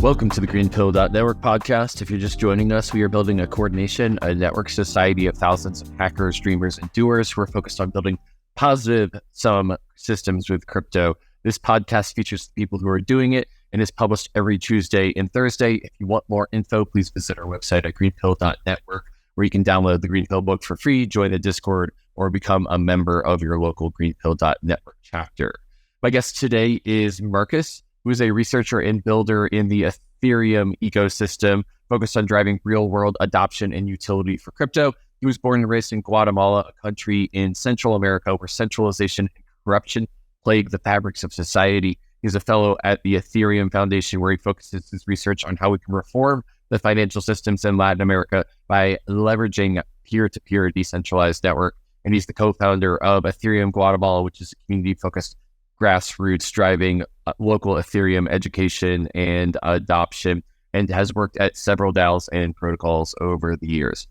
Welcome to the GreenPilled Network podcast. If you're just joining us, we are building a coordination, a network society of thousands of hackers, dreamers, and doers who are focused on building positive sum systems with crypto. This podcast features the people who are doing it and is published every Tuesday and Thursday. If you want more info, please visit our website at greenpilled.network, where you can download the GreenPilled Book for free, join the Discord, or become a member of your local GreenPilled.network chapter. My guest today is Marcus, who is a researcher and builder in the Ethereum ecosystem, focused on driving real-world adoption and utility for crypto. He was born and raised in Guatemala, a country in Central America where centralization and corruption plague the fabrics of society. He's a fellow at the Ethereum Foundation, where he focuses his research on how we can reform the financial systems in Latin America by leveraging peer-to-peer decentralized network. And he's the co-founder of Ethereum Guatemala, which is a community-focused grassroots driving local Ethereum education and adoption, and has worked at several DAOs and protocols over the years.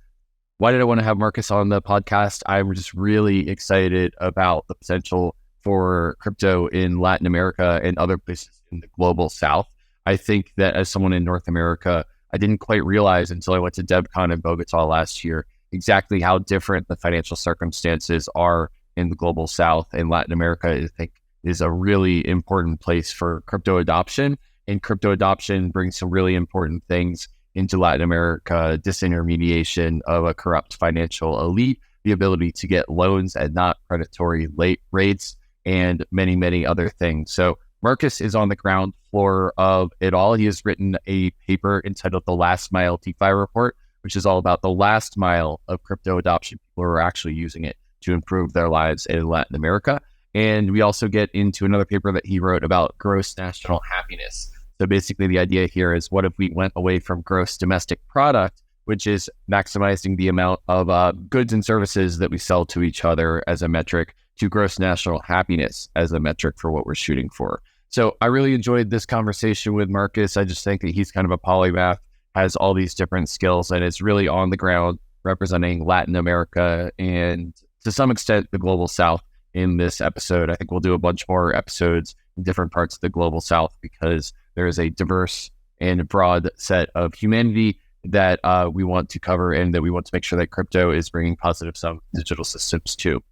Why did I want to have Marcus on the podcast? I'm just really excited about the potential for crypto in Latin America and other places in the global South. I think that as someone in North America, I didn't quite realize until I went to DevCon in Bogota last year exactly how different the financial circumstances are in the global South. And Latin America, I think, is a really important place for crypto adoption. And crypto adoption brings some really important things into Latin America: disintermediation of a corrupt financial elite, the ability to get loans at not predatory late rates, and many, many other things. So Marcus is on the ground floor of it all. He has written a paper entitled The Last Mile DeFi Report, which is all about the last mile of crypto adoption, people who are actually using it to improve their lives in Latin America. And we also get into another paper that he wrote about gross national happiness. So basically the idea here is, what if we went away from gross domestic product, which is maximizing the amount of goods and services that we sell to each other as a metric, to gross national happiness as a metric for what we're shooting for. So I really enjoyed this conversation with Marcus. I just think that he's kind of a polymath, has all these different skills, and is really on the ground representing Latin America and to some extent the global South in this episode. I think we'll do a bunch more episodes in different parts of the global South, because there is a diverse and broad set of humanity that we want to cover, and that we want to make sure that crypto is bringing positive sum digital systems to.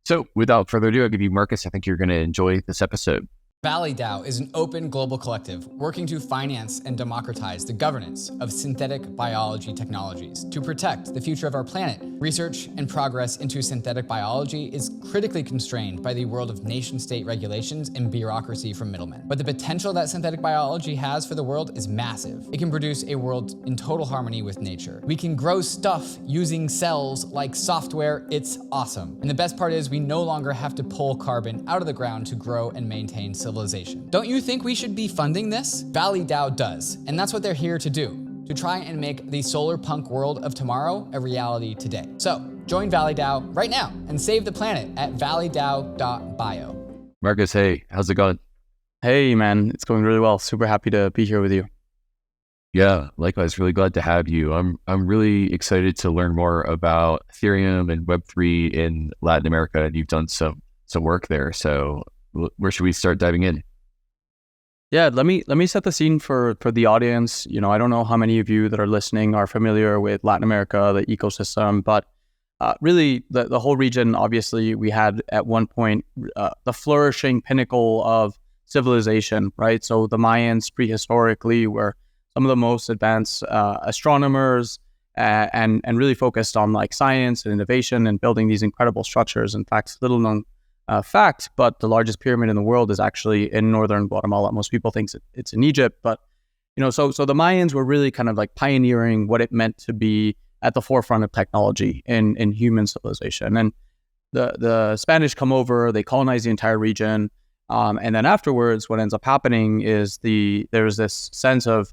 So without further ado, I'll give you Marcus. I think you're going to enjoy this episode. ValleyDAO is an open global collective working to finance and democratize the governance of synthetic biology technologies to protect the future of our planet. Research and progress into synthetic biology is critically constrained by the world of nation-state regulations and bureaucracy from middlemen. But the potential that synthetic biology has for the world is massive. It can produce a world in total harmony with nature. We can grow stuff using cells like software. It's awesome. And the best part is, we no longer have to pull carbon out of the ground to grow and maintain civilization. Don't you think we should be funding this? ValleyDAO does, and that's what they're here to do, to try and make the SolarPunk world of tomorrow a reality today. So join ValleyDAO right now and save the planet at valleydao.bio. Marcus, hey, how's it going? Hey, man, it's going really well. Super happy to be here with you. Yeah, likewise, really glad to have you. I'm really excited to learn more about Ethereum and Web3 in Latin America, and you've done some work there. So where should we start diving in? Yeah, let me set the scene for the audience. You know, I don't know how many of you that are listening are familiar with Latin America, the ecosystem, but really the whole region. Obviously, we had at one point the flourishing pinnacle of civilization, right? So the Mayans prehistorically were some of the most advanced astronomers and really focused on like science and innovation and building these incredible structures. In fact, little known fact, but the largest pyramid in the world is actually in northern Guatemala. Most people think it's in Egypt, but you know, so the Mayans were really kind of like pioneering what it meant to be at the forefront of technology in human civilization. And the Spanish come over, they colonize the entire region, and then afterwards, what ends up happening is there's this sense of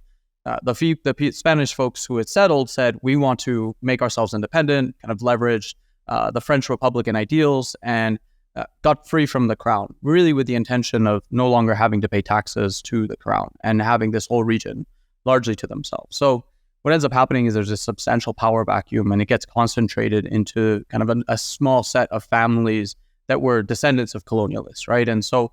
the Spanish folks who had settled said, we want to make ourselves independent, kind of leverage the French Republican ideals, and got free from the crown, really with the intention of no longer having to pay taxes to the crown and having this whole region largely to themselves. So what ends up happening is there's a substantial power vacuum, and it gets concentrated into kind of a small set of families that were descendants of colonialists, right? And so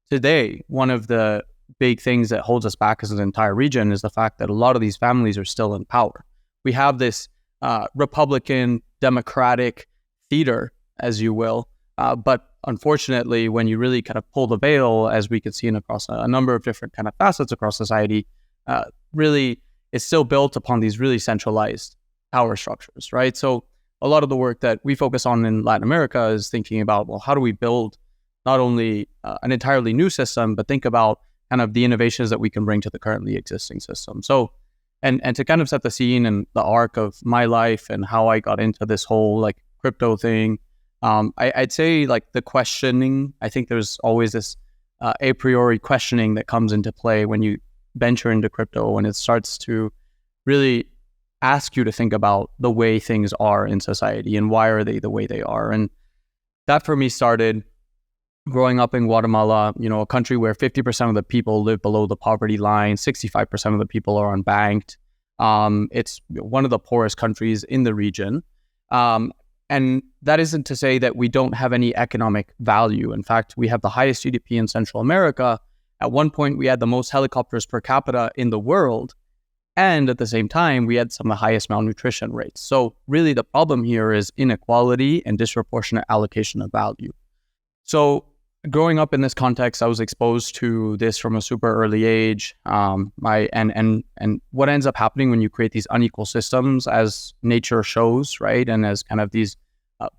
today, one of the big things that holds us back as an entire region is the fact that a lot of these families are still in power. We have this Republican, Democratic theater, as you will, but unfortunately, when you really kind of pull the veil, as we could see across a number of different kind of facets across society, really it's still built upon these really centralized power structures, right? So a lot of the work that we focus on in Latin America is thinking about, well, how do we build not only an entirely new system, but think about kind of the innovations that we can bring to the currently existing system. So, and to kind of set the scene and the arc of my life and how I got into this whole like crypto thing, I'd say like the questioning, I think there's always this a priori questioning that comes into play when you venture into crypto, when it starts to really ask you to think about the way things are in society and why are they the way they are. And that for me started growing up in Guatemala, you know, a country where 50% of the people live below the poverty line, 65% of the people are unbanked. It's one of the poorest countries in the region. And that isn't to say that we don't have any economic value. In fact, we have the highest GDP in Central America. At one point, we had the most helicopters per capita in the world. And at the same time, we had some of the highest malnutrition rates. So really the problem here is inequality and disproportionate allocation of value. So growing up in this context, I was exposed to this from a super early age. And what ends up happening when you create these unequal systems, as nature shows, right, and as kind of these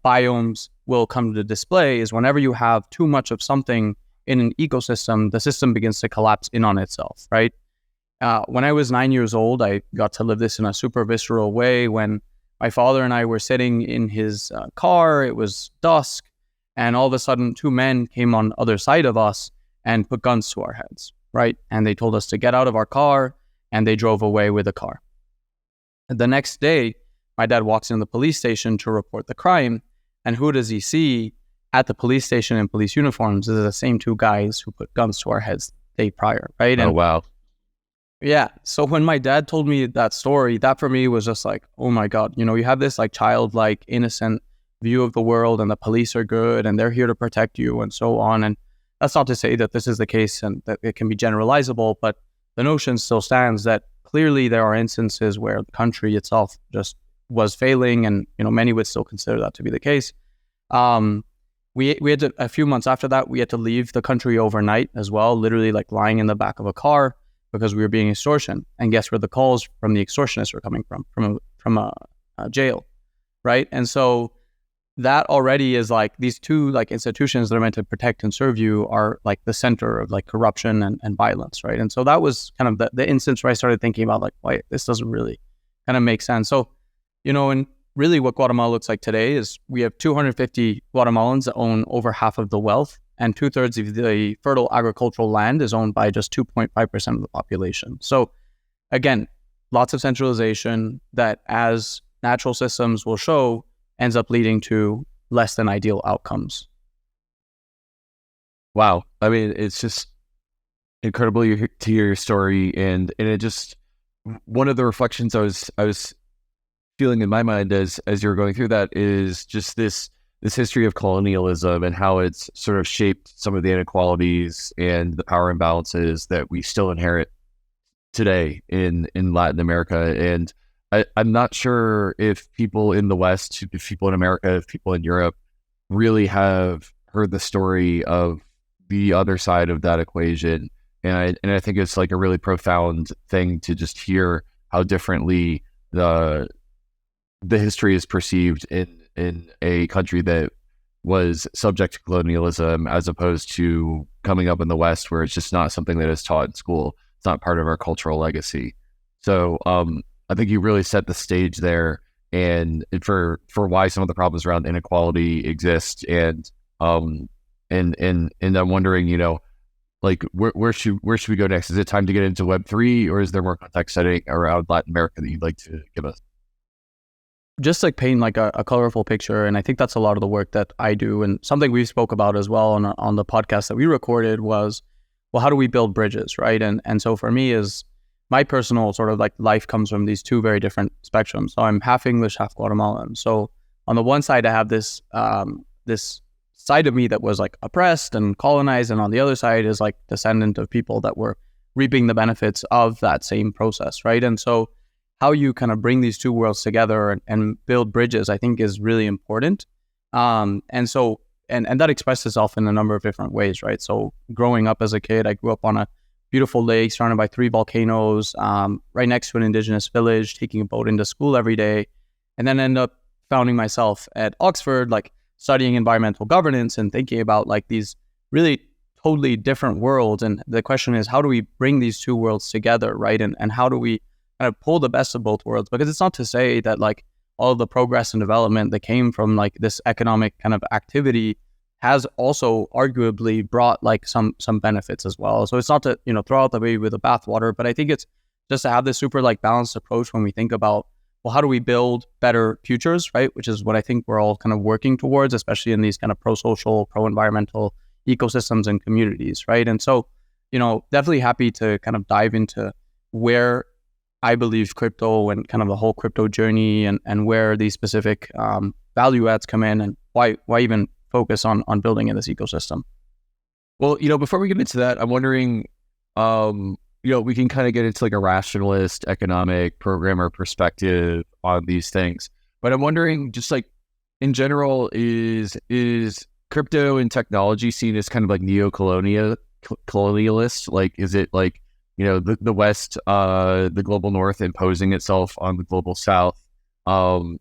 biomes will come to display, is whenever you have too much of something in an ecosystem, the system begins to collapse in on itself, right? When I was 9 years old, I got to live this in a super visceral way when my father and I were sitting in his car. It was dusk, and all of a sudden, two men came on the other side of us and put guns to our heads, right? And they told us to get out of our car, and they drove away with the car. And the next day, my dad walks in the police station to report the crime, and who does he see at the police station in police uniforms? Is the same two guys who put guns to our heads the day prior, right? Oh, wow. Yeah. So when my dad told me that story, that for me was just like, oh my God, you know, you have this like childlike, innocent view of the world, and the police are good and they're here to protect you and so on. And that's not to say that this is the case and that it can be generalizable, but the notion still stands that clearly there are instances where the country itself just was failing, and, you know, many would still consider that to be the case. We had to, a few months after that, we had to leave the country overnight as well, literally like lying in the back of a car, because we were being extortioned. And guess where the calls from the extortionists were coming from a jail, right? And so that already is like these two like institutions that are meant to protect and serve you are like the center of like corruption and violence, right? And so that was kind of the instance where I started thinking about like, wait, this doesn't really kind of make sense. So, you know, and really what Guatemala looks like today is we have 250 Guatemalans that own over half of the wealth, and 2/3 of the fertile agricultural land is owned by just 2.5% of the population. So again, lots of centralization that, as natural systems will show, ends up leading to less than ideal outcomes. Wow. I mean, it's just incredible to hear your story. And it just, one of the reflections I was feeling in my mind as you were going through that is just this history of colonialism and how it's sort of shaped some of the inequalities and the power imbalances that we still inherit today in Latin America. And I'm not sure if people in the West, if people in America, if people in Europe really have heard the story of the other side of that equation. And I think it's like a really profound thing to just hear how differently the history is perceived in a country that was subject to colonialism, as opposed to coming up in the West, where it's just not something that is taught in school. It's not part of our cultural legacy. So I think you really set the stage there, and for why some of the problems around inequality exist. And I'm wondering, you know, like where should we go next? Is it time to get into Web3, or is there more context setting around Latin America that you'd like to give us? Just like paint like a colorful picture. And I think that's a lot of the work that I do, and something we spoke about as well on the podcast that we recorded was, well, how do we build bridges, right? And so for me, is my personal sort of like life comes from these two very different spectrums. So I'm half English, half Guatemalan. So on the one side, I have this side of me that was like oppressed and colonized, and on the other side is like descendant of people that were reaping the benefits of that same process, right? And so how you kind of bring these two worlds together and build bridges, I think, is really important. And that expresses itself in a number of different ways, right? So growing up as a kid, I grew up on a beautiful lake surrounded by 3 volcanoes, right next to an indigenous village, taking a boat into school every day, and then end up finding myself at Oxford, like studying environmental governance and thinking about like these really totally different worlds. And the question is, how do we bring these two worlds together, right? And how do we kind of pull the best of both worlds? Because it's not to say that like all of the progress and development that came from like this economic kind of activity has also arguably brought like some benefits as well. So it's not to, throw out the baby with the bathwater, but I think it's just to have this super like balanced approach when we think about, well, how do we build better futures, right? Which is what I think we're all kind of working towards, especially in these kind of pro-social, pro-environmental ecosystems and communities, right? And so, definitely happy to kind of dive into where I believe crypto and kind of the whole crypto journey and where these specific value adds come in, and why even focus on building in this ecosystem. Well, before we get into that, I'm wondering, we can kind of get into like a rationalist economic programmer perspective on these things, but I'm wondering, just like in general, is crypto and technology seen as kind of like colonialist? Like, is it like, the West, the global North imposing itself on the global South?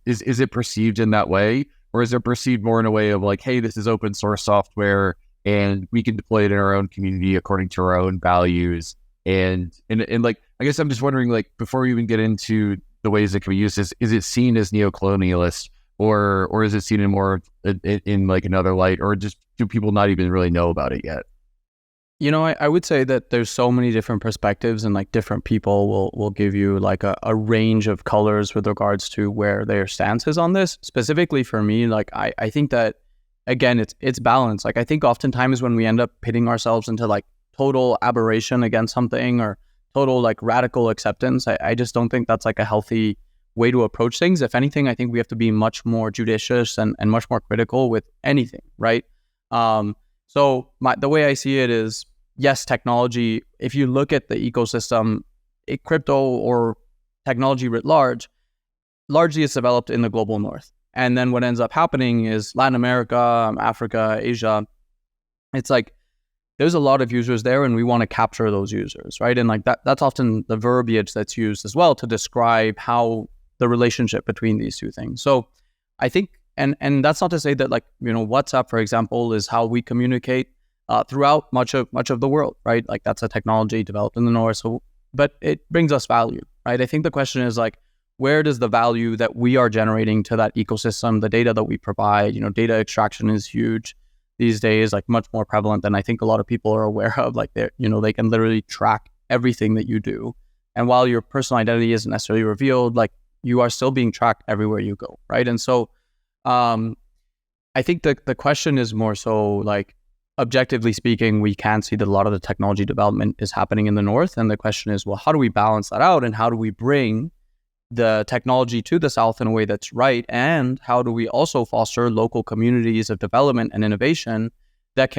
Is it perceived in that way? Or is it perceived more in a way of like, hey, this is open source software and we can deploy it in our own community according to our own values? And like, I guess I'm just wondering, like, before we even get into the ways it can be used, is it seen as neocolonialist, or is it seen in like another light, or just do people not even really know about it yet? I would say that there's so many different perspectives, and like different people will give you like a range of colors with regards to where their stance is on this. Specifically for me, like I think that, again, it's balance. Like I think oftentimes when we end up pitting ourselves into like total aberration against something or total like radical acceptance, I just don't think that's like a healthy way to approach things. If anything, I think we have to be much more judicious and much more critical with anything, right? So the way I see it is, yes, technology, if you look at the ecosystem, crypto or technology writ largely is developed in the global North. And then what ends up happening is Latin America, Africa, Asia, it's like there's a lot of users there and we want to capture those users, right? And like that's often the verbiage that's used as well to describe how the relationship between these two things. So I think, and that's not to say that like, WhatsApp, for example, is how we communicate throughout much of the world, right? Like that's a technology developed in the North, but it brings us value, right? I think the question is like, where does the value that we are generating to that ecosystem, the data that we provide, data extraction is huge these days, like much more prevalent than I think a lot of people are aware of. Like they can literally track everything that you do. And while your personal identity isn't necessarily revealed, like you are still being tracked everywhere you go, right? And so I think the question is more so like, objectively speaking, we can see that a lot of the technology development is happening in the North. And the question is, well, how do we balance that out? And how do we bring the technology to the South in a way that's right? And how do we also foster local communities of development and innovation that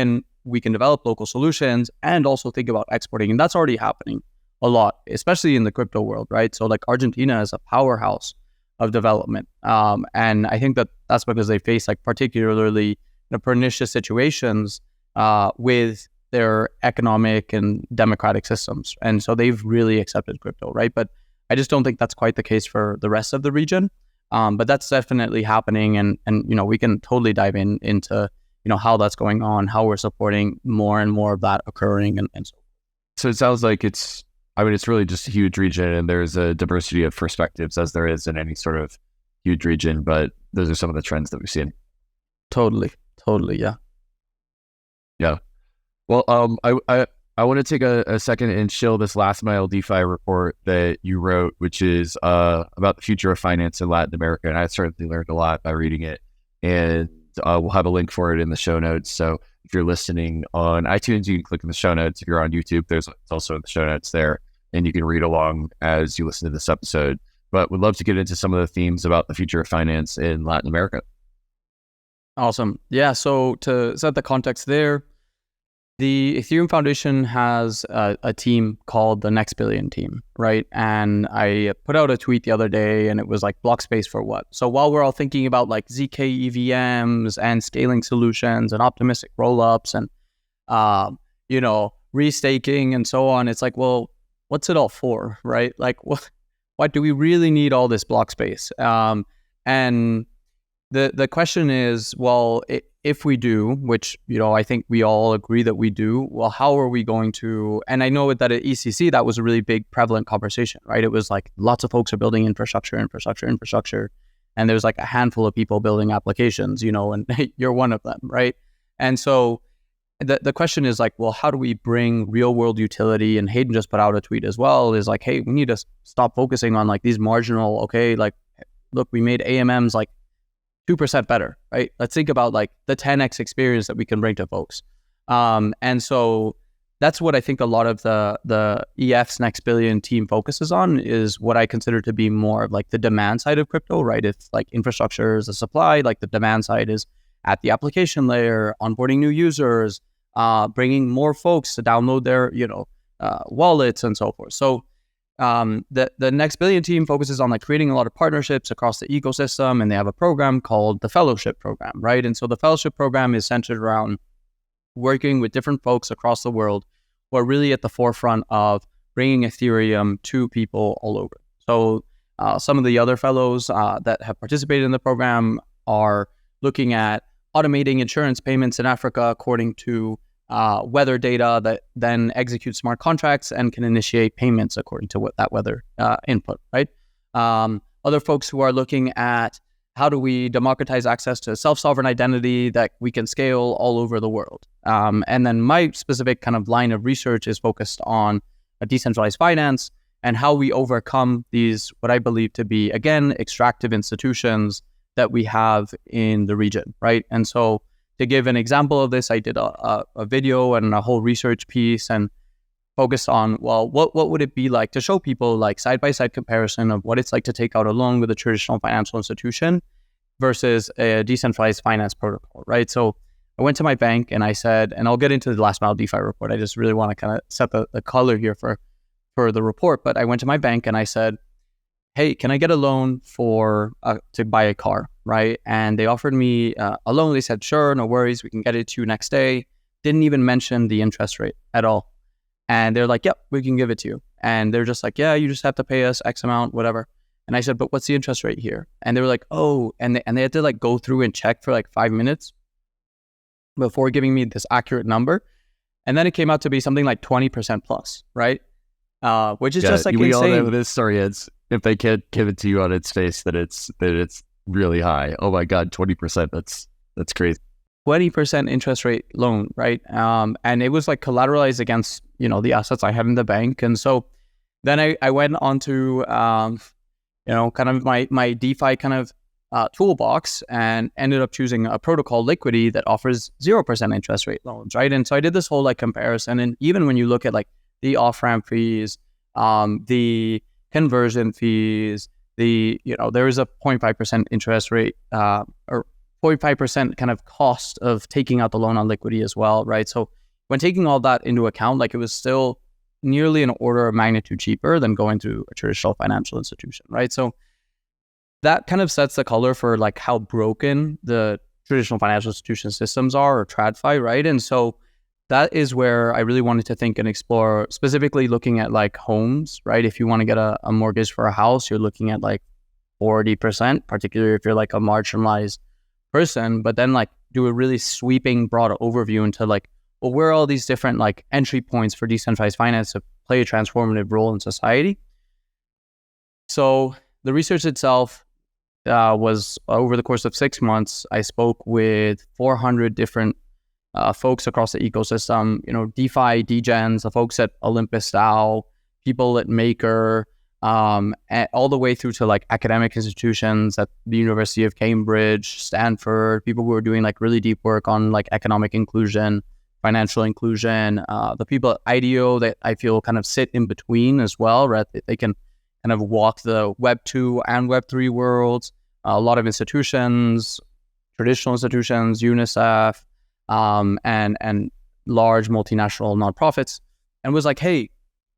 we can develop local solutions and also think about exporting? And that's already happening a lot, especially in the crypto world, right? So like Argentina is a powerhouse of development. And I think that's because they face like particularly pernicious situations with their economic and democratic systems. And so they've really accepted crypto, right? But I just don't think that's quite the case for the rest of the region. But that's definitely happening. And we can totally dive into, how that's going on, how we're supporting more and more of that occurring. And so it sounds like it's really just a huge region, and there's a diversity of perspectives as there is in any sort of huge region, but those are some of the trends that we've seen. Totally. Yeah. Yeah. Well, I want to take a second and shill this last mile DeFi report that you wrote, which is about the future of finance in Latin America. And I certainly learned a lot by reading it. And we'll have a link for it in the show notes. So if you're listening on iTunes, you can click in the show notes. If you're on YouTube, it's also in the show notes there. And you can read along as you listen to this episode. But would love to get into some of the themes about the future of finance in Latin America. Awesome. Yeah. So to set the context there, the Ethereum Foundation has a team called the Next Billion team, right? And I put out a tweet the other day and it was like block space for what? So while we're all thinking about like ZK EVMs and scaling solutions and optimistic rollups and, restaking and so on, it's like, well, what's it all for, right? Like, what do we really need all this block space? And the question is, well, if we do, which, I think we all agree that we do, well, how are we going to, and I know that at ECC, that was a really big prevalent conversation, right? It was like lots of folks are building infrastructure. And there's like a handful of people building applications, and you're one of them, right? And so the question is like, well, how do we bring real world utility? And Hayden just put out a tweet as well, is like, hey, we need to stop focusing on like these marginal, okay, like, look, we made AMMs like 2% better, right? Let's think about like the 10x experience that we can bring to folks. And so that's what I think a lot of the EF's Next Billion team focuses on, is what I consider to be more of like the demand side of crypto, right? If like infrastructure is a supply, like the demand side is at the application layer, onboarding new users, bringing more folks to download their, wallets and so forth. So the Next Billion team focuses on like creating a lot of partnerships across the ecosystem, and they have a program called the Fellowship Program, right? And so the Fellowship Program is centered around working with different folks across the world who are really at the forefront of bringing Ethereum to people all over. So some of the other fellows that have participated in the program are looking at automating insurance payments in Africa according to weather data that then executes smart contracts and can initiate payments according to what that weather input, right? Other folks who are looking at how do we democratize access to self-sovereign identity that we can scale all over the world. And then my specific kind of line of research is focused on a decentralized finance and how we overcome these, what I believe to be, again, extractive institutions that we have in the region, right? And so to give an example of this, I did a video and a whole research piece and focused on, well, what would it be like to show people like side-by-side comparison of what it's like to take out a loan with a traditional financial institution versus a decentralized finance protocol, right? So I went to my bank and I said, and I'll get into the last mile DeFi report. I just really want to kind of set the color here for the report. But I went to my bank and I said, hey, can I get a loan to buy a car, right? And they offered me a loan. They said, sure, no worries. We can get it to you next day. Didn't even mention the interest rate at all. And they're like, yep, we can give it to you. And they're just like, yeah, you just have to pay us X amount, whatever. And I said, but what's the interest rate here? And they were like, oh, and they had to like go through and check for like 5 minutes before giving me this accurate number. And then it came out to be something like 20% plus, right? Which is just like we insane. all know this story is, if they can't give it to you on its face, that it's really high. Oh my God, 20%. That's crazy. 20% interest rate loan, right? And it was like collateralized against, the assets I had in the bank. And so then I went on to, kind of my DeFi kind of toolbox and ended up choosing a protocol, Liquidity, that offers 0% interest rate loans, right? And so I did this whole like comparison. And even when you look at like the off-ramp fees, the conversion fees, there is a 0.5% interest rate or 0.5% kind of cost of taking out the loan on Liquidity as well, right? So when taking all that into account, like it was still nearly an order of magnitude cheaper than going through a traditional financial institution, right? So that kind of sets the color for like how broken the traditional financial institution systems are, or TradFi, right? And so that is where I really wanted to think and explore, specifically looking at like homes, right? If you want to get a mortgage for a house, you're looking at like 40%, particularly if you're like a marginalized person, but then like do a really sweeping, broad overview into like, well, where are all these different like entry points for decentralized finance to play a transformative role in society? So the research itself was over the course of 6 months. I spoke with 400 different folks across the ecosystem, DeFi, degens, the folks at Olympus DAO, people at Maker, and all the way through to like academic institutions at the University of Cambridge, Stanford, people who are doing like really deep work on like economic inclusion, financial inclusion, the people at IDEO that I feel kind of sit in between as well, right? They can kind of walk the Web2 and Web3 worlds, a lot of institutions, traditional institutions, UNICEF, and large multinational nonprofits, and was like, hey,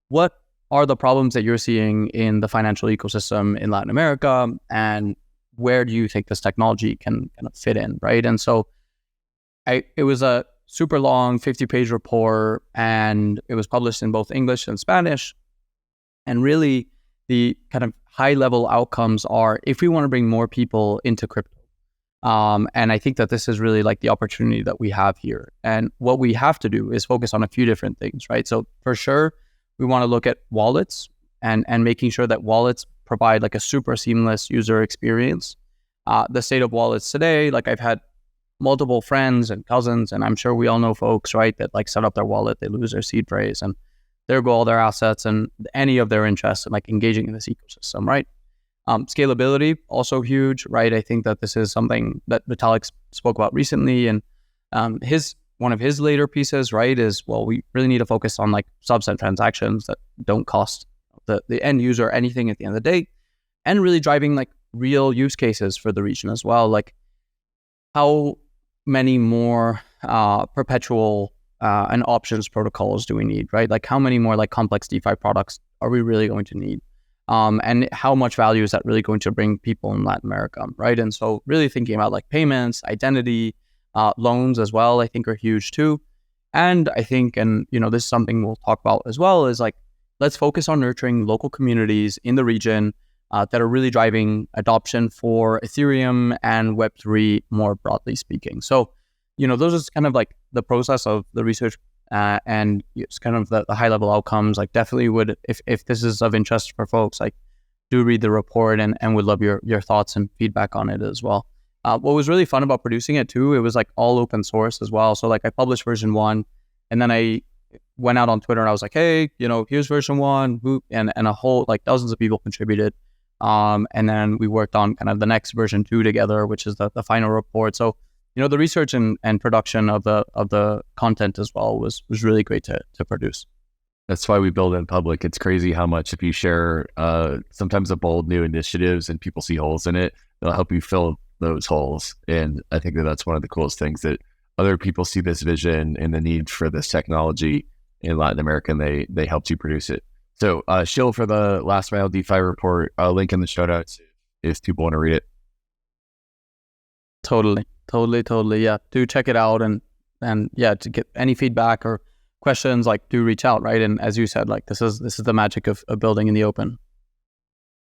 what are the problems that you're seeing in the financial ecosystem in Latin America, and where do you think this technology can kind of fit in, right? And so it was a super long 50-page report, and it was published in both English and Spanish. And really, the kind of high-level outcomes are, if we want to bring more people into crypto, and I think that this is really like the opportunity that we have here. And what we have to do is focus on a few different things, right? So for sure, we want to look at wallets and making sure that wallets provide like a super seamless user experience. The state of wallets today, like I've had multiple friends and cousins, and I'm sure we all know folks, right, that like set up their wallet, they lose their seed phrase, and there go all their assets and any of their interests in like engaging in this ecosystem, right? Scalability, also huge, right? I think that this is something that Vitalik spoke about recently, and one of his later pieces, right, is, well, we really need to focus on like subset transactions that don't cost the end user anything at the end of the day, and really driving like real use cases for the region as well. Like how many more perpetual and options protocols do we need, right? Like how many more like complex DeFi products are we really going to need? And how much value is that really going to bring people in Latin America, right? And so really thinking about like payments, identity, loans as well, I think are huge too. And I think, and you know, this is something we'll talk about as well, is like, let's focus on nurturing local communities in the region that are really driving adoption for Ethereum and Web3 more broadly speaking. So, you know, those are kind of like the process of the research and it's kind of the high level outcomes. Like definitely would, if this is of interest for folks, like do read the report and would love your thoughts and feedback on it as well. What was really fun about producing it too, it was like all open source as well. So like I published version 1 and then I went out on Twitter and I was like, hey, you know, here's version 1, and a whole like dozens of people contributed. And then we worked on kind of the next version 2 together, which is the final report. So, you know, the research and production of the content as well was really great to produce. That's why we build in public. It's crazy how much if you share sometimes a bold new initiatives and people see holes in it, they'll help you fill those holes. And I think that that's one of the coolest things, that other people see this vision and the need for this technology in Latin America, and they helped you produce it. So Shill, for the last mile DeFi report, link in the show notes if people want to read it. Totally. Yeah, do check it out, and yeah, to get any feedback or questions, like do reach out, right? And as you said, like this is the magic of building in the open.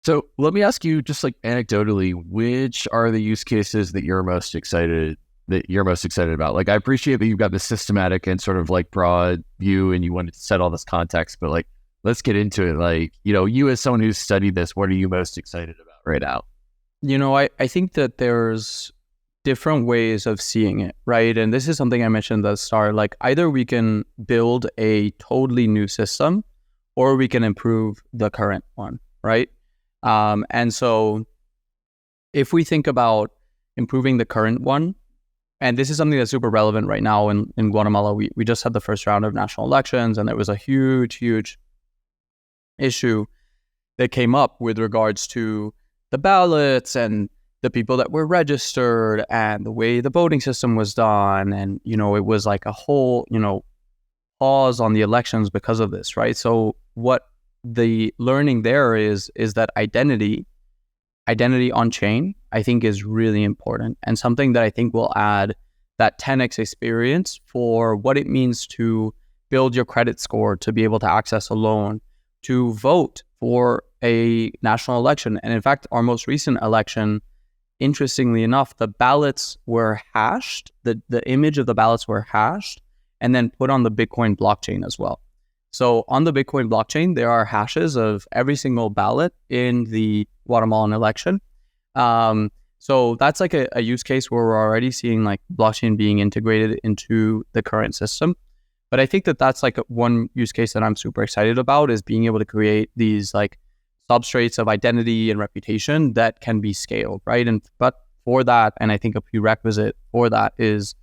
So let me ask you, just like anecdotally, which are the use cases that you're most excited about? Like I appreciate that you've got this systematic and sort of like broad view, and you wanted to set all this context, but like let's get into it. Like, you know, you as someone who's studied this, what are you most excited about right now? You know, I think that there's different ways of seeing it, right? And this is something I mentioned at the start. Like either we can build a totally new system or we can improve the current one, right? And so if we think about improving the current one, and this is something that's super relevant right now in Guatemala, we just had the first round of national elections, and there was a huge issue that came up with regards to the ballots and the people that were registered and the way the voting system was done. And, you know, it was like a whole, you know, pause on the elections because of this, right? So what the learning there is that identity on chain, I think is really important, and something that I think will add that 10x experience for what it means to build your credit score, to be able to access a loan, to vote for a national election. And in fact, our most recent election, interestingly enough, the ballots were hashed, the image of the ballots were hashed and then put on the Bitcoin blockchain as well. So on the Bitcoin blockchain, there are hashes of every single ballot in the Guatemalan election. So that's like a use case where we're already seeing like blockchain being integrated into the current system. But I think that that's like one use case that I'm super excited about, is being able to create these like substrates of identity and reputation that can be scaled, right? But for that, and I think a prerequisite for that is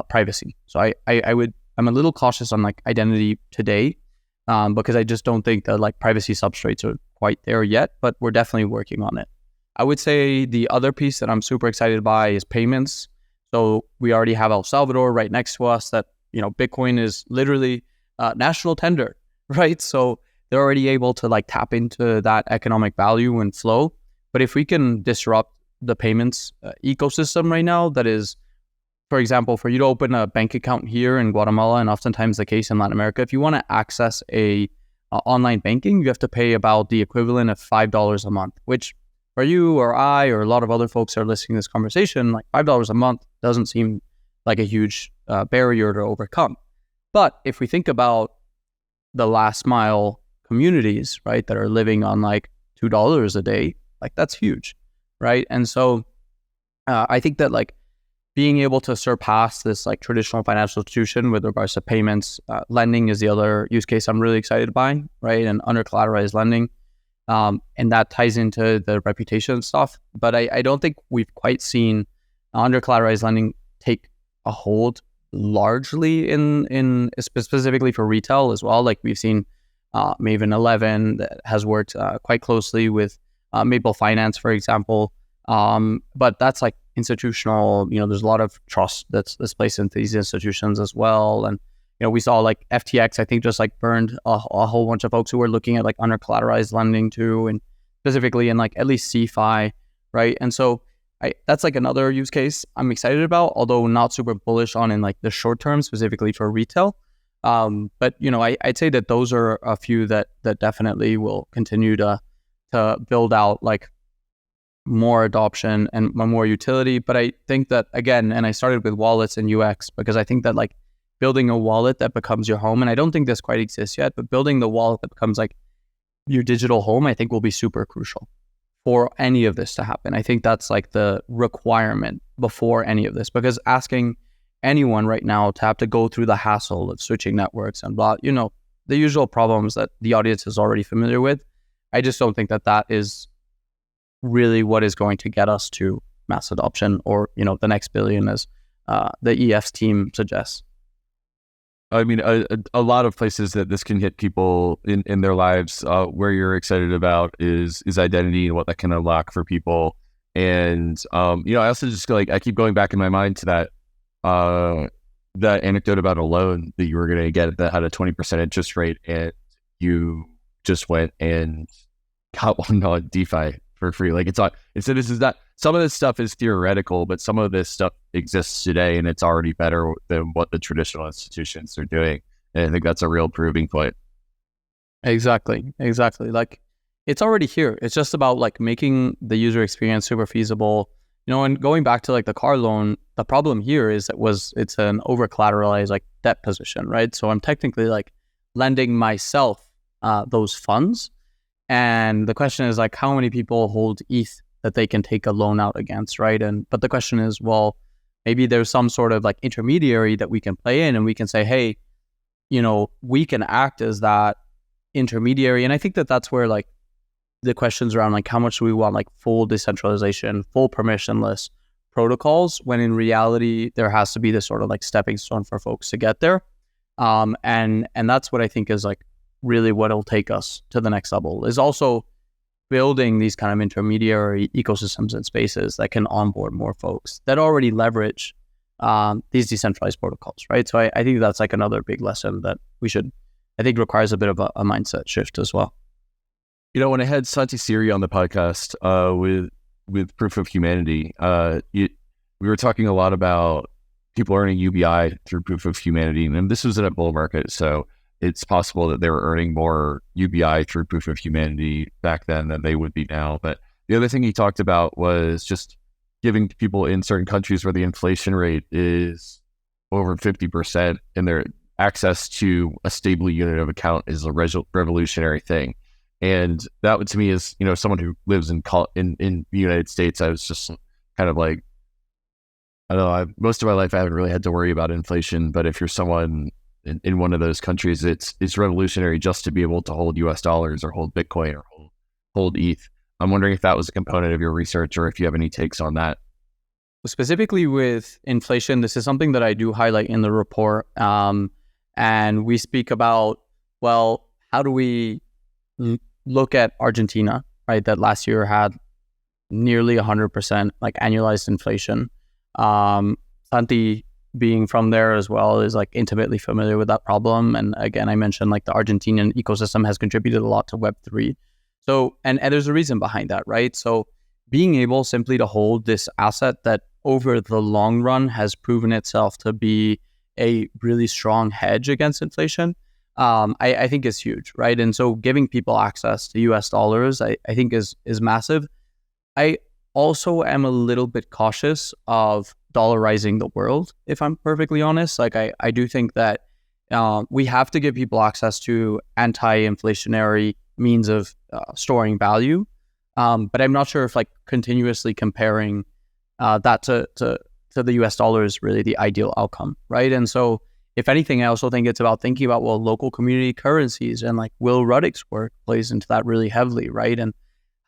privacy. So I'm a little cautious on like identity today, because I just don't think that like privacy substrates are quite there yet, but we're definitely working on it. I would say the other piece that I'm super excited by is payments. So we already have El Salvador right next to us that, Bitcoin is literally national tender, right? So they're already able to like tap into that economic value and flow. But if we can disrupt the payments ecosystem right now, that is, for example, for you to open a bank account here in Guatemala, and oftentimes the case in Latin America, if you want to access a online banking, you have to pay about the equivalent of $5 a month, which for you or I or a lot of other folks that are listening to this conversation, like $5 a month doesn't seem like a huge barrier to overcome. But if we think about the last mile communities, right, that are living on like $2 a day, like that's huge, right? And so I think that like being able to surpass this like traditional financial institution with regards to payments, lending is the other use case I'm really excited by, right? And under collateralized lending. And that ties into the reputation stuff. But I don't think we've quite seen under collateralized lending take a hold largely in specifically for retail as well. Like we've seen Maven 11 that has worked quite closely with Maple Finance, for example. But that's like institutional, there's a lot of trust that's placed into these institutions as well. And, we saw like FTX, I think just like burned a whole bunch of folks who were looking at like under collateralized lending too, and specifically in like at least CFI, right? And so that's like another use case I'm excited about, although not super bullish on in like the short term, specifically for retail. But, I'd say that those are a few that definitely will continue to build out like more adoption and more utility. But I think that, again, and I started with wallets and UX because I think that like building a wallet that becomes your home, and I don't think this quite exists yet, but building the wallet that becomes like your digital home, I think will be super crucial for any of this to happen. I think that's like the requirement before any of this, because asking anyone right now to have to go through the hassle of switching networks and blah, the usual problems that the audience is already familiar with, I just don't think that is really what is going to get us to mass adoption or, the next billion as the EF's team suggests. I mean, a lot of places that this can hit people in their lives where you're excited about is identity and what that can unlock for people. And, I also just feel like I keep going back in my mind to that anecdote about a loan that you were going to get that had a 20% interest rate, and you just went and got one on DeFi for free. Like this is not, some of this stuff is theoretical, but some of this stuff exists today and it's already better than what the traditional institutions are doing. And I think that's a real proving point. Exactly. Like it's already here. It's just about like making the user experience super feasible, and going back to like the car loan, the problem here is it's an over collateralized like debt position, right? So I'm technically like lending myself those funds. And the question is like, how many people hold ETH that they can take a loan out against, right? But the question is, well, maybe there's some sort of like intermediary that we can play in, and we can say, hey, we can act as that intermediary. And I think that that's where like the questions around like how much do we want like full decentralization, full permissionless protocols, when in reality there has to be this sort of like stepping stone for folks to get there. And that's what I think is like really what'll take us to the next level, is also building these kind of intermediary ecosystems and spaces that can onboard more folks that already leverage these decentralized protocols, right? So I think that's like another big lesson that I think requires a bit of a mindset shift as well. When I had Santi Siri on the podcast with Proof of Humanity, we were talking a lot about people earning UBI through Proof of Humanity, and this was in a bull market, so it's possible that they were earning more UBI through Proof of Humanity back then than they would be now. But the other thing he talked about was just giving people in certain countries where the inflation rate is over 50% and their access to a stable unit of account is a revolutionary thing. And that to me is, someone who lives in the United States, I was just kind of like, I don't know, most of my life I haven't really had to worry about inflation, but if you're someone in one of those countries, it's revolutionary just to be able to hold US dollars or hold Bitcoin or hold ETH. I'm wondering if that was a component of your research or if you have any takes on that. Specifically with inflation, this is something that I do highlight in the report. And we speak about, well, how do we look at Argentina, right? That last year had nearly 100% like annualized inflation. Santi, being from there as well, is like intimately familiar with that problem. And again, I mentioned like the Argentinian ecosystem has contributed a lot to Web3. So, and there's a reason behind that, right? So being able simply to hold this asset that over the long run has proven itself to be a really strong hedge against inflation, I think is huge, right? And so giving people access to US dollars, I think is massive. I also am a little bit cautious of dollarizing the world, if I'm perfectly honest. Like I do think that we have to give people access to anti-inflationary means of storing value. But I'm not sure if like continuously comparing that to the US dollar is really the ideal outcome, right? And so if anything, I also think it's about thinking about, well, local community currencies, and like Will Ruddick's work plays into that really heavily, right? And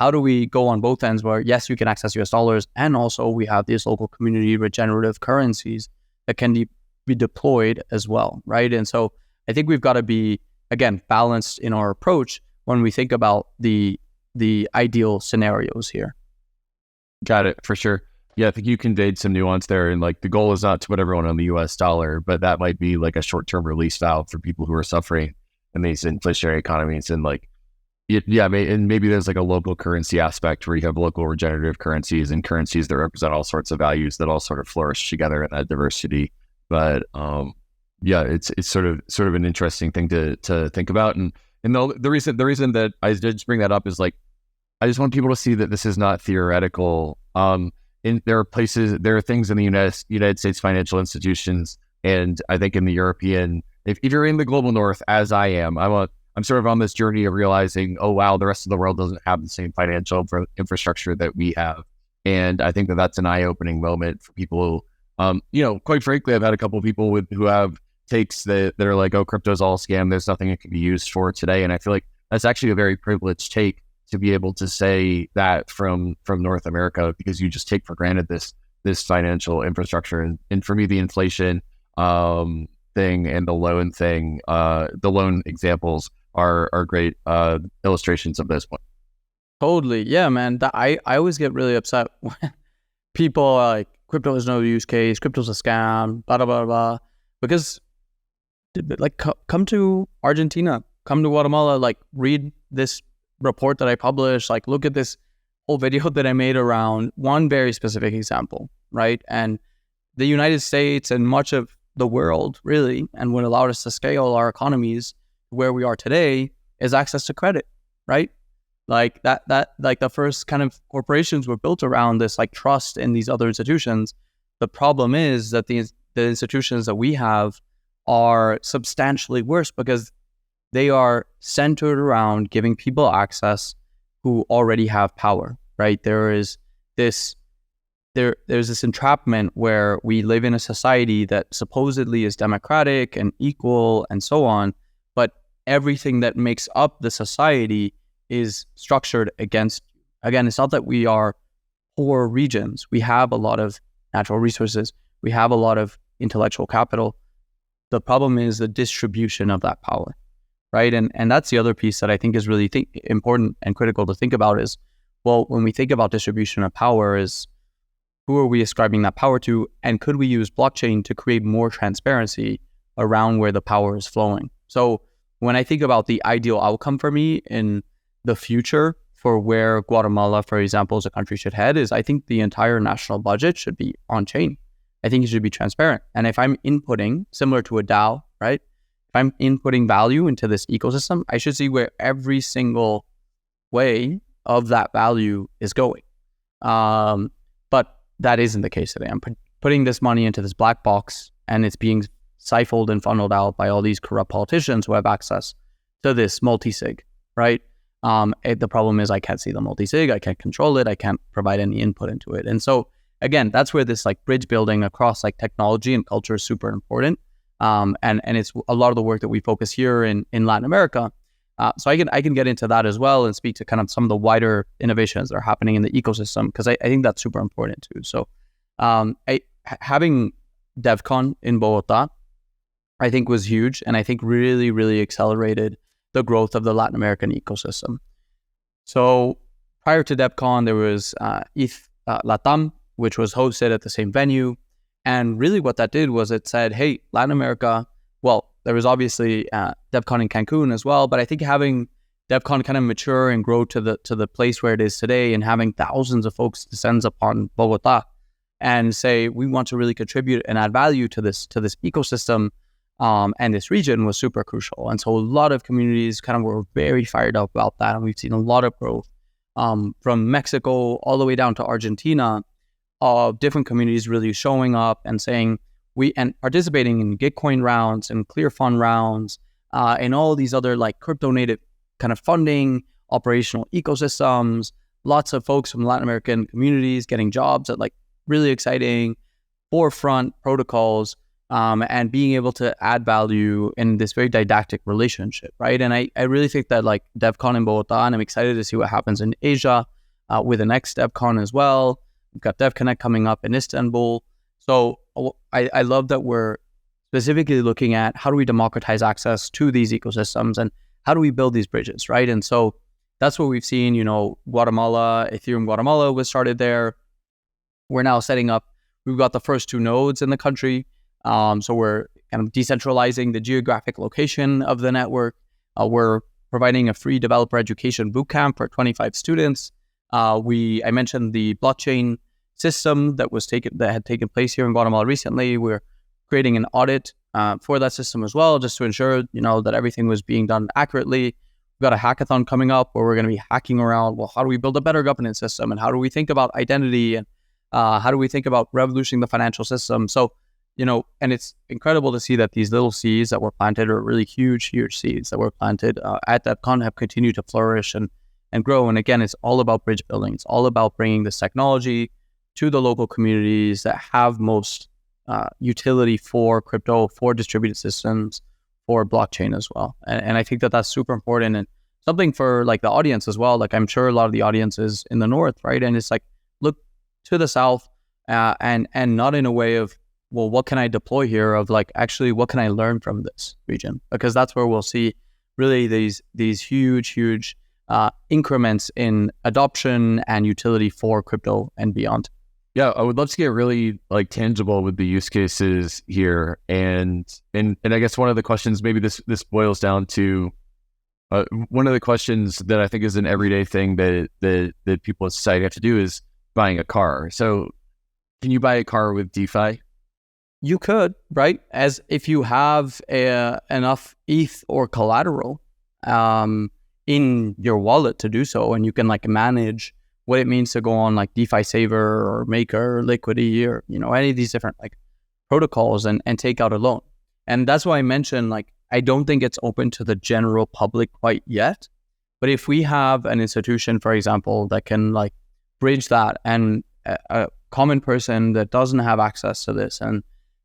how do we go on both ends where, yes, you can access US dollars, and also we have these local community regenerative currencies that can be deployed as well, right? And so I think we've got to be, again, balanced in our approach when we think about the ideal scenarios here. Got it, for sure. Yeah, I think you conveyed some nuance there, and like the goal is not to put everyone on the US dollar, but that might be like a short-term release valve for people who are suffering in these inflationary economies. And like, and maybe there's like a local currency aspect where you have local regenerative currencies and currencies that represent all sorts of values that all sort of flourish together in that diversity. But it's sort of an interesting thing to think about. And the reason that I just bring that up is like, I just want people to see that this is not theoretical. There are things in the United States financial institutions, and I think in the European, if you're in the global north, as I am, I'm sort of on this journey of realizing, oh wow, the rest of the world doesn't have the same financial infrastructure that we have, and I think that that's an eye-opening moment for people. Quite frankly, I've had a couple of people who have takes that are like, oh, crypto's all scam. There's nothing it can be used for today, and I feel like that's actually a very privileged take to be able to say that from North America, because you just take for granted this financial infrastructure. And for me, the inflation thing and the loan examples are great illustrations of this one. Totally. Yeah, man. I always get really upset when people are like, crypto is no use case, crypto's a scam, blah, blah, blah, blah. Because like, come to Argentina, come to Guatemala, like read this report that I published, like look at this whole video that I made around one very specific example, right? And the United States and much of the world really, and what allowed us to scale our economies where we are today, is access to credit, right? Like that like the first kind of corporations were built around this like trust in these other institutions. The problem is that the institutions that we have are substantially worse because they are centered around giving people access who already have power, right? There's this entrapment where we live in a society that supposedly is democratic and equal and so on, but everything that makes up the society is structured against you. Again, it's not that we are poor regions. We have a lot of natural resources. We have a lot of intellectual capital. The problem is the distribution of that power, right? And that's the other piece that I think is really important and critical to think about is, well, when we think about distribution of power, is who are we ascribing that power to? And could we use blockchain to create more transparency around where the power is flowing? So when I think about the ideal outcome for me in the future for where Guatemala, for example, as a country should head, is I think the entire national budget should be on-chain. I think it should be transparent. And if I'm inputting, similar to a DAO, right? If I'm inputting value into this ecosystem, I should see where every single way of that value is going. But that isn't the case today. I'm putting this money into this black box, and it's being siphoned and funneled out by all these corrupt politicians who have access to this multi-sig, right? The problem is I can't see the multi-sig, I can't control it, I can't provide any input into it. And so again, that's where this like bridge building across like technology and culture is super important. And it's a lot of the work that we focus here in Latin America. So I can get into that as well and speak to kind of some of the wider innovations that are happening in the ecosystem, because I think that's super important too. So having DevCon in Bogota, I think was huge, and I think really, really accelerated the growth of the Latin American ecosystem. So prior to DevCon, there was ETH Latam, which was hosted at the same venue. And really what that did was it said, hey, Latin America, well, there was obviously DevCon in Cancun as well, but I think having DevCon kind of mature and grow to the place where it is today, and having thousands of folks descends upon Bogota and say, we want to really contribute and add value to this ecosystem and this region, was super crucial. And so a lot of communities kind of were very fired up about that. And we've seen a lot of growth from Mexico all the way down to Argentina, of different communities really showing up and saying, and participating in Gitcoin rounds and Clear Fund rounds and all these other like crypto native kind of funding, operational ecosystems, lots of folks from Latin American communities getting jobs at like really exciting forefront protocols, and being able to add value in this very didactic relationship, right? And I really think that like DevCon in Bogota, and I'm excited to see what happens in Asia with the next DevCon as well. We've got DevConnect coming up in Istanbul. So I love that we're specifically looking at how do we democratize access to these ecosystems and how do we build these bridges, right? And so that's what we've seen, Guatemala, Ethereum Guatemala was started there. We're now setting up, we've got the first 2 nodes in the country. So we're kind of decentralizing the geographic location of the network. We're providing a free developer education bootcamp for 25 students. I mentioned the blockchain system that had taken place here in Guatemala recently. We're creating an audit for that system as well, just to ensure that everything was being done accurately. We've got a hackathon coming up where we're going to be hacking around, well, how do we build a better governance system, and how do we think about identity, and how do we think about revolutioning the financial system? So, and it's incredible to see that these little seeds that were planted, are really huge seeds that were planted at DevCon, have continued to flourish and grow. And again, it's all about bridge building. It's all about bringing this technology to the local communities that have most utility for crypto, for distributed systems, for blockchain as well. And I think that that's super important, and something for like the audience as well. Like I'm sure a lot of the audience is in the north, right? And it's like, look to the south and not in a way of, well, what can I deploy here? Of like, actually, what can I learn from this region? Because that's where we'll see really these huge increments in adoption and utility for crypto and beyond. Yeah, I would love to get really like tangible with the use cases here, and I guess one of the questions, maybe this boils down to one of the questions that I think is an everyday thing that people in society have to do is buying a car. So, can you buy a car with DeFi? You could, right? As if you have enough ETH or collateral in your wallet to do so, and you can like manage what it means to go on like DeFi Saver or Maker or Liquidity or, any of these different like protocols and take out a loan. And that's why I mentioned, like, I don't think it's open to the general public quite yet. But if we have an institution, for example, that can like bridge that, and a common person that doesn't have access to this, and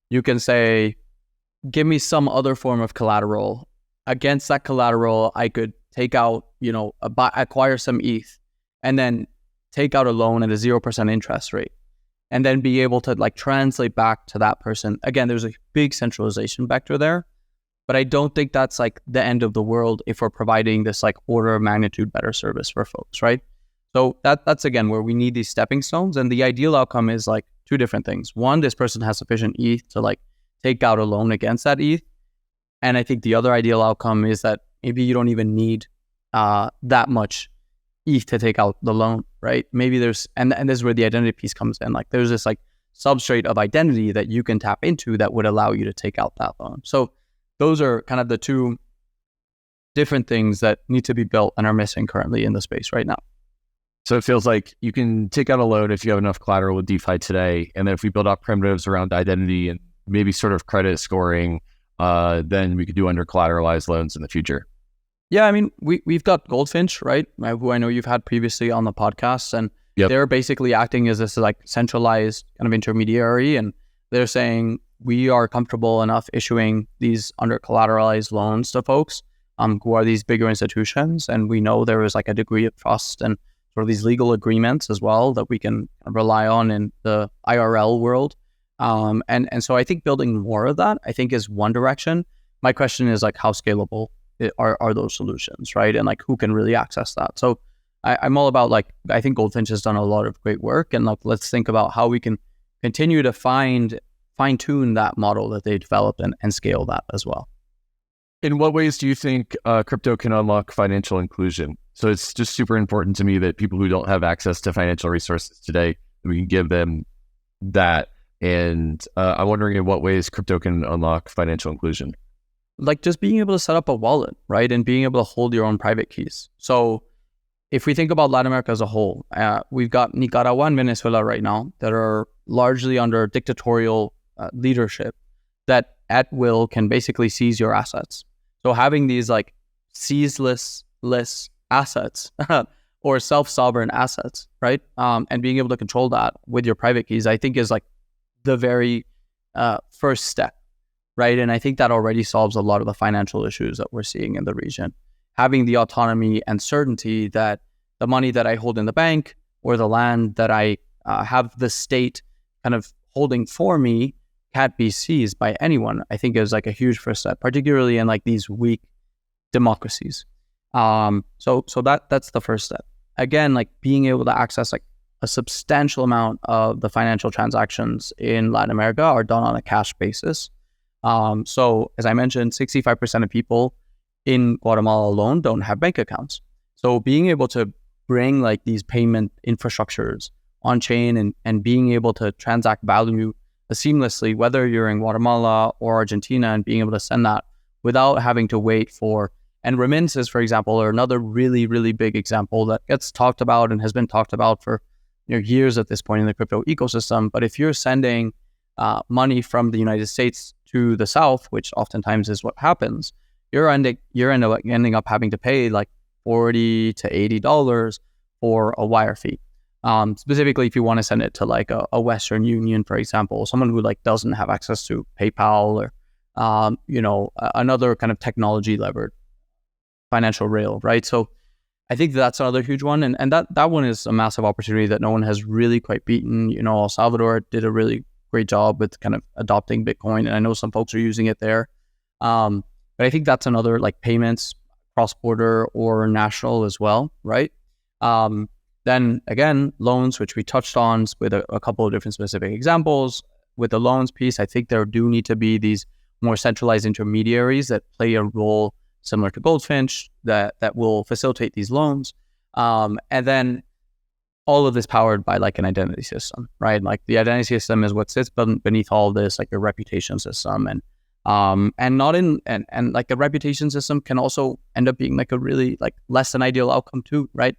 you can say, give me some other form of collateral. Against that collateral, I could take out, acquire some ETH, and then take out a loan at a 0% interest rate, and then be able to like translate back to that person. Again, there's a big centralization vector there, but I don't think that's like the end of the world if we're providing this like order of magnitude better service for folks, right? So that's again where we need these stepping stones, and the ideal outcome is like 2 different things. One, this person has sufficient ETH to like take out a loan against that ETH. And I think the other ideal outcome is that maybe you don't even need that much ETH to take out the loan, right? Maybe there's, and this is where the identity piece comes in. Like there's this like substrate of identity that you can tap into that would allow you to take out that loan. So those are kind of the 2 different things that need to be built and are missing currently in the space right now. So it feels like you can take out a loan if you have enough collateral with DeFi today. And then if we build out primitives around identity and maybe sort of credit scoring, then we could do under collateralized loans in the future. Yeah, I mean, we've got Goldfinch, right? Who I know you've had previously on the podcast, and they're basically acting as this like centralized kind of intermediary, and they're saying we are comfortable enough issuing these under collateralized loans to folks who are these bigger institutions, and we know there is like a degree of trust and sort of these legal agreements as well that we can rely on in the IRL world. And so I think building more of that, I think, is one direction. My question is like, how scalable are those solutions, right? And like, who can really access that? So I'm all about like, I think Goldfinch has done a lot of great work, and like, let's think about how we can continue to find fine tune that model that they developed and scale that as well. In what ways do you think crypto can unlock financial inclusion? So it's just super important to me that people who don't have access to financial resources today, we can give them that. And I'm wondering in what ways crypto can unlock financial inclusion. Like just being able to set up a wallet, right? And being able to hold your own private keys. So if we think about Latin America as a whole, we've got Nicaragua and Venezuela right now that are largely under dictatorial leadership that at will can basically seize your assets. So having these like seizeless assets or self-sovereign assets, right? And being able to control that with your private keys, I think is like the very first step, right? And I think that already solves a lot of the financial issues that we're seeing in the region. Having the autonomy and certainty that the money that I hold in the bank or the land that I have the state kind of holding for me can't be seized by anyone, I think is like a huge first step, particularly in like these weak democracies. So that's the first step. Again, like being able to access like a substantial amount of the financial transactions in Latin America are done on a cash basis. So as I mentioned, 65% of people in Guatemala alone don't have bank accounts. So being able to bring like these payment infrastructures on chain and being able to transact value seamlessly, whether you're in Guatemala or Argentina, and being able to send that without having to wait for, and remittances, for example, are another really, really big example that gets talked about and has been talked about for years at this point in the crypto ecosystem. But if you're sending money from the United States to the South, which oftentimes is what happens, you're ending up having to pay like $40 to $80 for a wire fee. Specifically, if you want to send it to like a Western Union, for example, someone who like doesn't have access to PayPal or another kind of technology levered financial rail, right? So I think that's another huge one, and that one is a massive opportunity that no one has really quite beaten. El Salvador did a really great job with kind of adopting Bitcoin, and I know some folks are using it there. But I think that's another like payments, cross-border or national as well, right? Then again, loans, which we touched on with a couple of different specific examples. With the loans piece, I think there do need to be these more centralized intermediaries that play a role similar to Goldfinch that will facilitate these loans. And then all of this powered by like an identity system, right? Like the identity system is what sits beneath all of this, like your reputation system. And like a reputation system can also end up being like a really like less than ideal outcome too, right?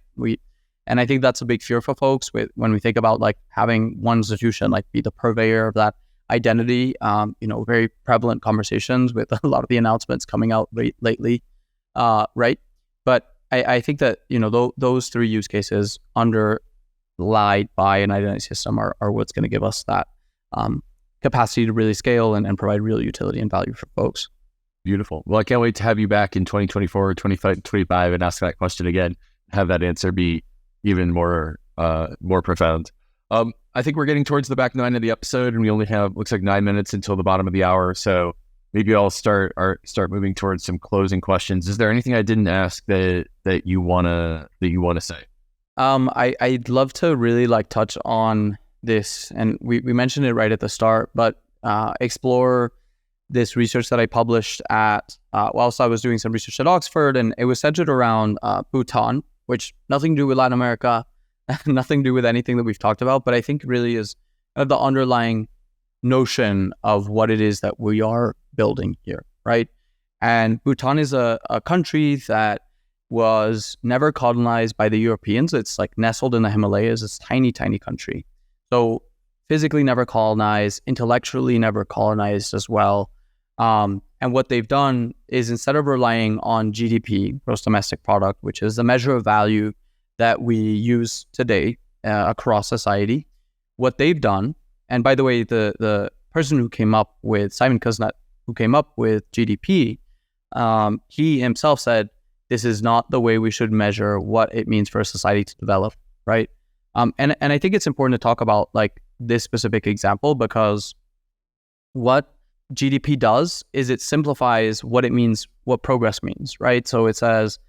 And I think that's a big fear for folks when we think about like having one institution like be the purveyor of that identity. Very prevalent conversations with a lot of the announcements coming out lately, right? But I think that those three use cases underlied by an identity system are what's going to give us that capacity to really scale and provide real utility and value for folks. Beautiful. Well, I can't wait to have you back in 2024 or 2025 and ask that question again. Have that answer be even more profound. I think we're getting towards the back nine of the episode, and we only have looks like 9 minutes until the bottom of the hour. So maybe I'll start moving towards some closing questions. Is there anything I didn't ask that you wanna say? I'd love to really like touch on this, and we mentioned it right at the start, but explore this research that I published whilst I was doing some research at Oxford, and it was centered around Bhutan, which nothing to do with Latin America, nothing to do with anything that we've talked about, but I think really is kind of the underlying notion of what it is that we are building here, right? And Bhutan is a country that was never colonized by the Europeans. It's like nestled in the Himalayas. It's a tiny, tiny country. So physically never colonized, intellectually never colonized as well. And what they've done is instead of relying on GDP, gross domestic product, which is the measure of value that we use today across society, what they've done, and by the way, the person who came up with, Simon Kuznets, who came up with GDP, he himself said, this is not the way we should measure what it means for a society to develop, right? And I think it's important to talk about like this specific example because what GDP does is it simplifies what it means, what progress means, right? So it says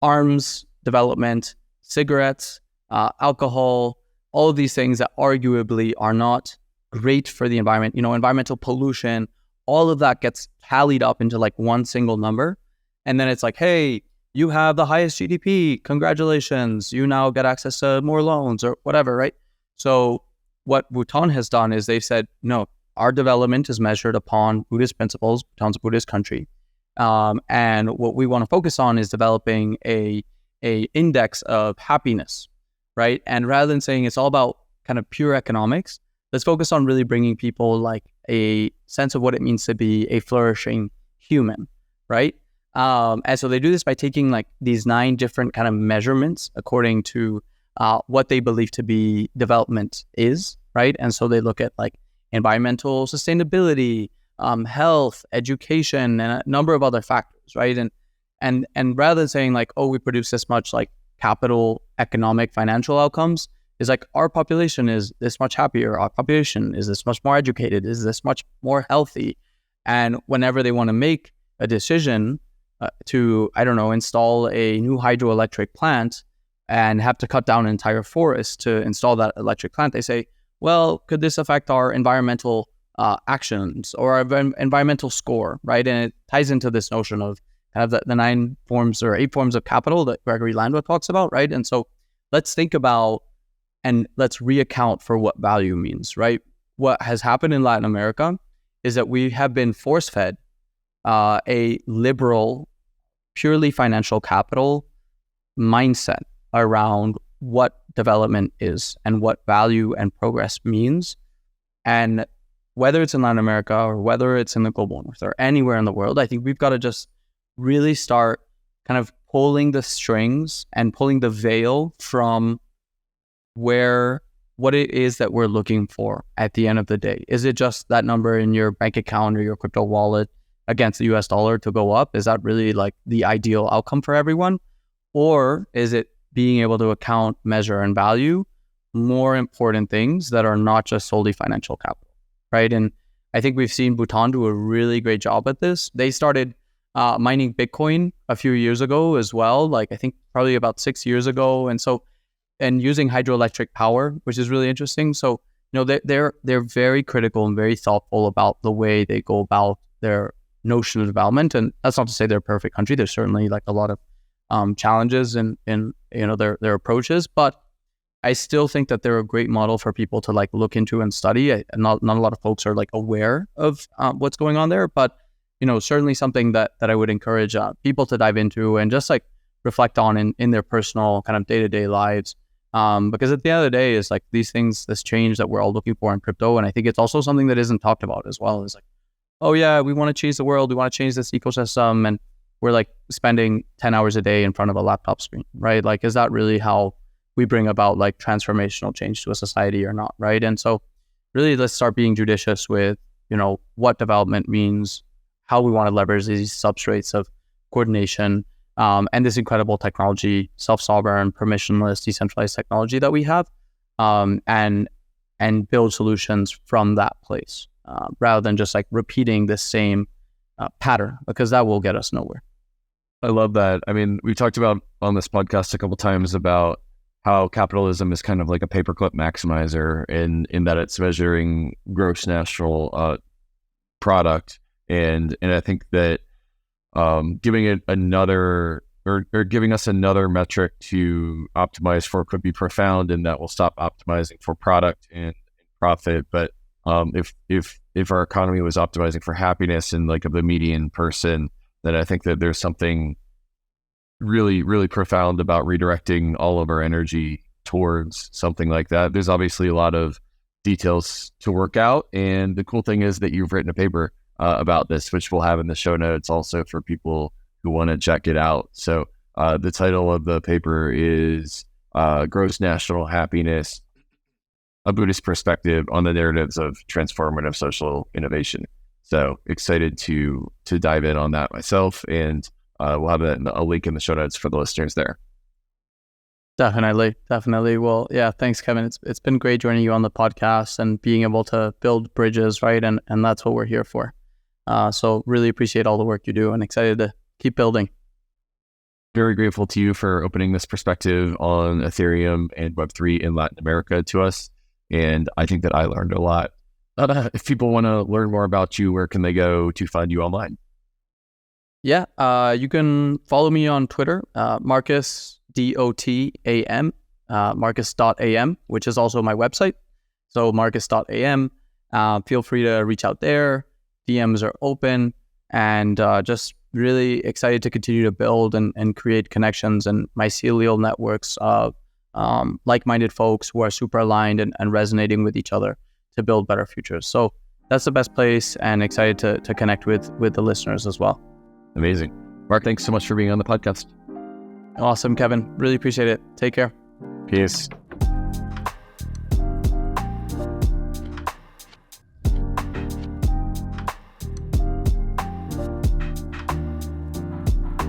arms development, cigarettes, alcohol, all of these things that arguably are not great for the environment, environmental pollution, all of that gets tallied up into like one single number. And then it's like, hey, you have the highest GDP, congratulations, you now get access to more loans or whatever, right? So what Bhutan has done is they've said, no, our development is measured upon Buddhist principles. Bhutan's a Buddhist country. And what we want to focus on is developing a index of happiness, right? And rather than saying it's all about kind of pure economics, let's focus on really bringing people like a sense of what it means to be a flourishing human, right? And so they do this by taking like these 9 different kind of measurements according to what they believe to be development is, right? And so they look at like environmental sustainability, health, education, and a number of other factors, right? And rather than saying like, oh, we produce this much like capital, economic, financial outcomes, is like our population is this much happier, our population is this much more educated, is this much more healthy. And whenever they want to make a decision to, I don't know, install a new hydroelectric plant and have to cut down an entire forest to install that electric plant, they say, well, could this affect our environmental actions or our environmental score, right? And it ties into this notion of kind of the 9 forms or 8 forms of capital that Gregory Landau talks about, right? And so let's think about and let's reaccount for what value means, right? What has happened in Latin America is that we have been force-fed a liberal, purely financial capital mindset around what development is and what value and progress means. And whether it's in Latin America or whether it's in the global north or anywhere in the world, I think we've got to just really start kind of pulling the strings and pulling the veil from what it is that we're looking for at the end of the day. Is it just that number in your bank account or your crypto wallet against the US dollar to go up? Is that really like the ideal outcome for everyone? Or is it being able to account, measure, and value more important things that are not just solely financial capital, right? And I think we've seen Bhutan do a really great job at this. They started mining Bitcoin a few years ago as well, like I think probably about 6 years ago. And using hydroelectric power, which is really interesting. So, they're very critical and very thoughtful about the way they go about their notion of development. And that's not to say they're a perfect country. There's certainly like a lot of challenges in their approaches, but I still think that they're a great model for people to like look into and study. Not a lot of folks are like aware of what's going on there, but certainly something that I would encourage people to dive into and just like reflect on in their personal kind of day-to-day lives. Because at the end of the day, it's like these things, this change that we're all looking for in crypto. And I think it's also something that isn't talked about as well. It's like, oh yeah, we want to change the world. We want to change this ecosystem. And we're like spending 10 hours a day in front of a laptop screen, right? Like, is that really how we bring about like transformational change to a society or not, right? And so really let's start being judicious with, what development means, how we want to leverage these substrates of coordination, and this incredible technology, self-sovereign, permissionless, decentralized technology that we have, and build solutions from that place, rather than just like repeating the same pattern, because that will get us nowhere. I love that. I mean, we talked about on this podcast a couple times about how capitalism is kind of like a paperclip maximizer in that it's measuring gross national product, and I think that giving it another or giving us another metric to optimize for could be profound, and that will stop optimizing for product and profit. But if our economy was optimizing for happiness and like of the median person, then I think that there's something really, really profound about redirecting all of our energy towards something like that. There's obviously a lot of details to work out, and the cool thing is that you've written a paper about this, which we'll have in the show notes also for people who want to check it out. So the title of the paper is Gross National Happiness, a Buddhist Perspective on the Narratives of Transformative Social Innovation. So excited to dive in on that myself, and we'll have a link in the show notes for the listeners there. Definitely. Well, yeah, thanks, Kevin. It's been great joining you on the podcast and being able to build bridges, right? And that's what we're here for. So really appreciate all the work you do and excited to keep building. Very grateful to you for opening this perspective on Ethereum and Web3 in Latin America to us. And I think that I learned a lot If people want to learn more about you, where can they go to find you online? Yeah, you can follow me on Twitter, Marcus, DOTAM, Marcus.am, which is also my website. So Marcus.am. Feel free to reach out there. DMs are open, and just really excited to continue to build and create connections and mycelial networks of like-minded folks who are super aligned and resonating with each other to build better futures. So that's the best place, and excited to connect with the listeners as well. Amazing. Mark, thanks so much for being on the podcast. Awesome, Kevin. Really appreciate it. Take care. Peace.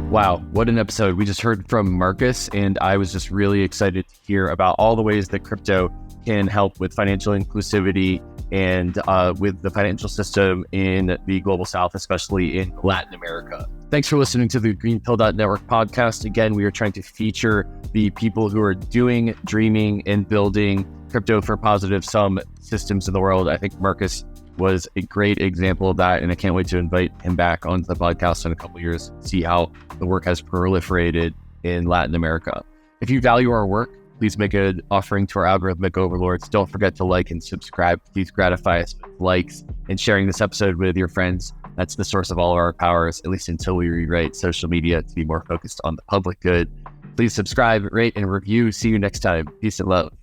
Wow, what an episode. We just heard from Marcus, and I was just really excited to hear about all the ways that crypto can help with financial inclusivity and with the financial system in the global south, especially in Latin America. Thanks for listening to the GreenPilled.network podcast. Again, we are trying to feature the people who are doing, dreaming, and building crypto for positive sum systems in the world. I think Marcus was a great example of that, and I can't wait to invite him back onto the podcast in a couple of years, see how the work has proliferated in Latin America. If you value our work, please make an offering to our algorithmic overlords. Don't forget to like and subscribe. Please gratify us with likes and sharing this episode with your friends. That's the source of all of our powers, at least until we rewrite social media to be more focused on the public good. Please subscribe, rate, and review. See you next time. Peace and love.